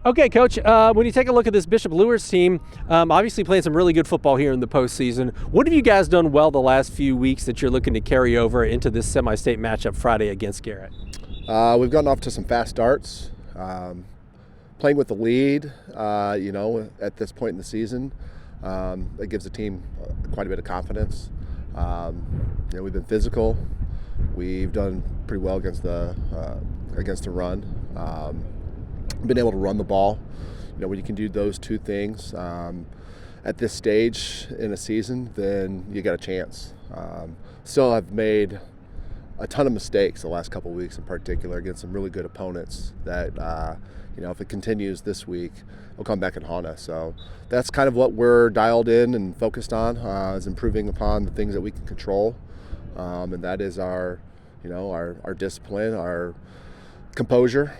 Okay, Coach, when you take a look at this Bishop Luers team, obviously playing some really good football here in the postseason. What have you guys done well the last few weeks that you're looking to carry over into this semi-state matchup Friday against Garrett? We've gotten off to some fast starts. Playing with the lead, at this point in the season, it gives the team quite a bit of confidence. We've been physical. We've done pretty well against the run. Been able to run the ball. When you can do those two things at this stage in a season, then you got a chance. Still, I've made a ton of mistakes the last couple of weeks, in particular against some really good opponents. That if it continues this week, it'll come back and haunt us. So that's kind of what we're dialed in and focused on, is improving upon the things that we can control, and that is our discipline, our composure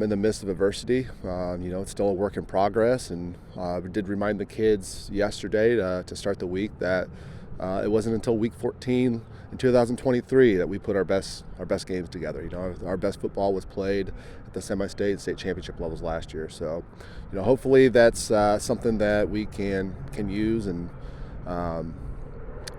in the midst of adversity. It's still a work in progress, and we did remind the kids yesterday to start the week that it wasn't until week 14 in 2023 that we put our best games together. Our best football was played at the semi-state and state championship levels last year. So, hopefully that's something that we can use and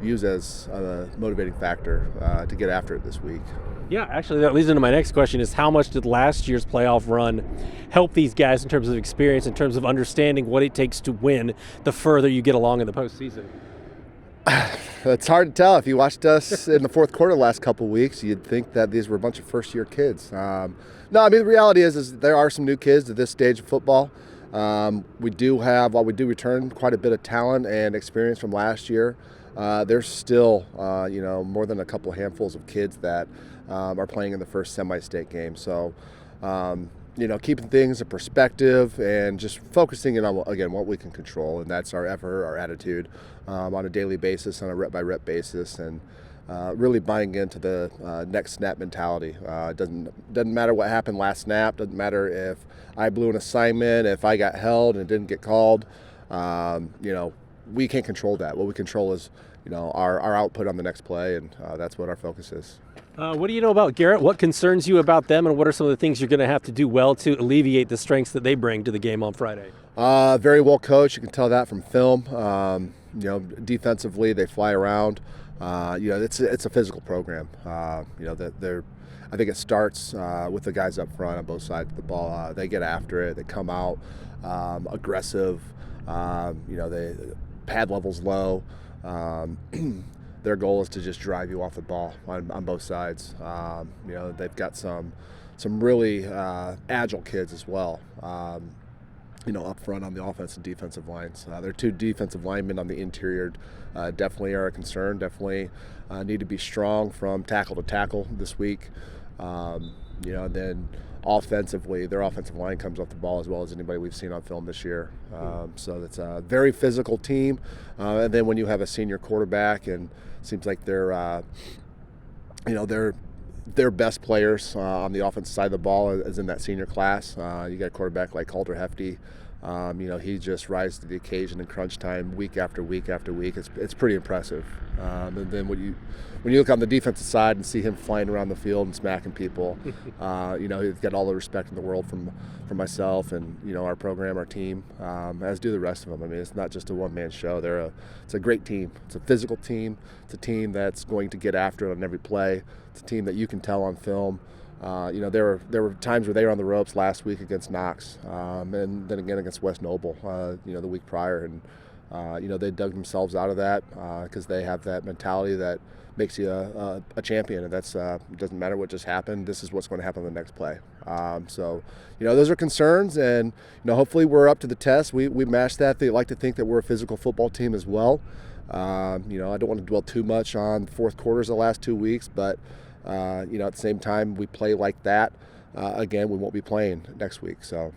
use as a motivating factor to get after it this week. Yeah, actually, that leads into my next question is how much did last year's playoff run help these guys in terms of experience, in terms of understanding what it takes to win the further you get along in the postseason? It's hard to tell. If you watched us in the fourth quarter the last couple of weeks, you'd think that these were a bunch of first-year kids. The reality is there are some new kids at this stage of football. We do return quite a bit of talent and experience from last year. There's still, more than a couple handfuls of kids that are playing in the first semi-state game. So, keeping things in perspective and just focusing in on, again, what we can control, and that's our effort, our attitude on a daily basis, on a rep-by-rep basis, and really buying into the next snap mentality. It doesn't matter what happened last snap. Doesn't matter if I blew an assignment, if I got held and it didn't get called. We can't control that. What we control is, our output on the next play, and that's what our focus is. What do you know about Garrett? What concerns you about them, and what are some of the things you're going to have to do well to alleviate the strengths that they bring to the game on Friday? Very well coached. You can tell that from film. Defensively, they fly around. It's a physical program. I think it starts with the guys up front on both sides of the ball. They get after it. They come out aggressive. They pad levels low. Their goal is to just drive you off the ball on both sides. They've got some really agile kids as well. Up front on the offensive and defensive lines. Their two defensive linemen on the interior definitely are a concern. Definitely need to be strong from tackle to tackle this week. Then offensively, their offensive line comes off the ball as well as anybody we've seen on film this year. So it's a very physical team. And then when you have a senior quarterback, and it seems like they're their best players on the offensive side of the ball is in that senior class. You got a quarterback like Calder Hefty. He just rises to the occasion in crunch time week after week after week. It's pretty impressive. And then when you look on the defensive side and see him flying around the field and smacking people, he's got all the respect in the world from myself and our program, our team, as do the rest of them. I mean, it's not just a one-man show. It's a great team. It's a physical team. It's a team that's going to get after it on every play. It's a team that you can tell on film. There were times where they were on the ropes last week against Knox, and then again against West Noble, the week prior, and they dug themselves out of that because they have that mentality that makes you a champion, and that's it doesn't matter what just happened. This is what's going to happen on the next play. So those are concerns, and hopefully we're up to the test. We match that. They like to think that we're a physical football team as well. I don't want to dwell too much on fourth quarters the last 2 weeks, but at the same time, we play like that. Again, we won't be playing next week. So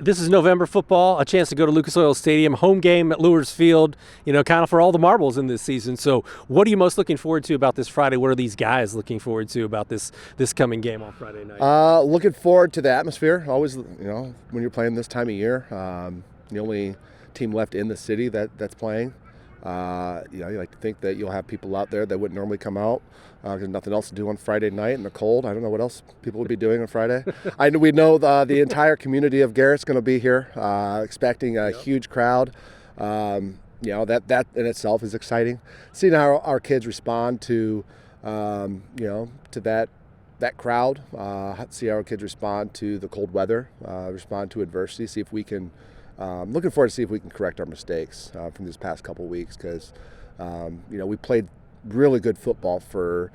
this is November football, a chance to go to Lucas Oil Stadium, home game at Luers Field, kind of for all the marbles in this season. So what are you most looking forward to about this Friday? What are these guys looking forward to about this coming game on Friday night? Looking forward to the atmosphere. Always, when you're playing this time of year, the only team left in the city that's playing. You like to think that you'll have people out there that wouldn't normally come out because there's nothing else to do on Friday night in the cold. I don't know what else people would be doing on Friday. We know the entire community of Garrett's going to be here, expecting a huge crowd. That in itself is exciting. Seeing how our kids respond to, to that crowd. See how our kids respond to the cold weather, respond to adversity. See if we can. Looking forward to see if we can correct our mistakes from these past couple of weeks because, we played really good football for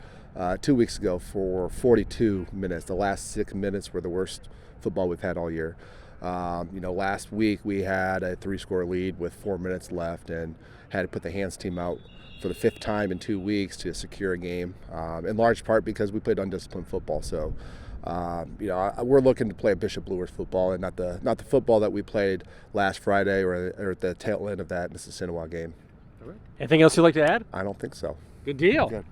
2 weeks ago for 42 minutes. The last 6 minutes were the worst football we've had all year. Last week we had a 3-score lead with 4 minutes left and had to put the hands team out for the 5th time in 2 weeks to secure a game, in large part because we played undisciplined football. So, we're looking to play a Bishop Luers football and not the football that we played last Friday or at the tail end of that Mississinawa game. All right. Anything else you'd like to add? I don't think so. Good deal. Good.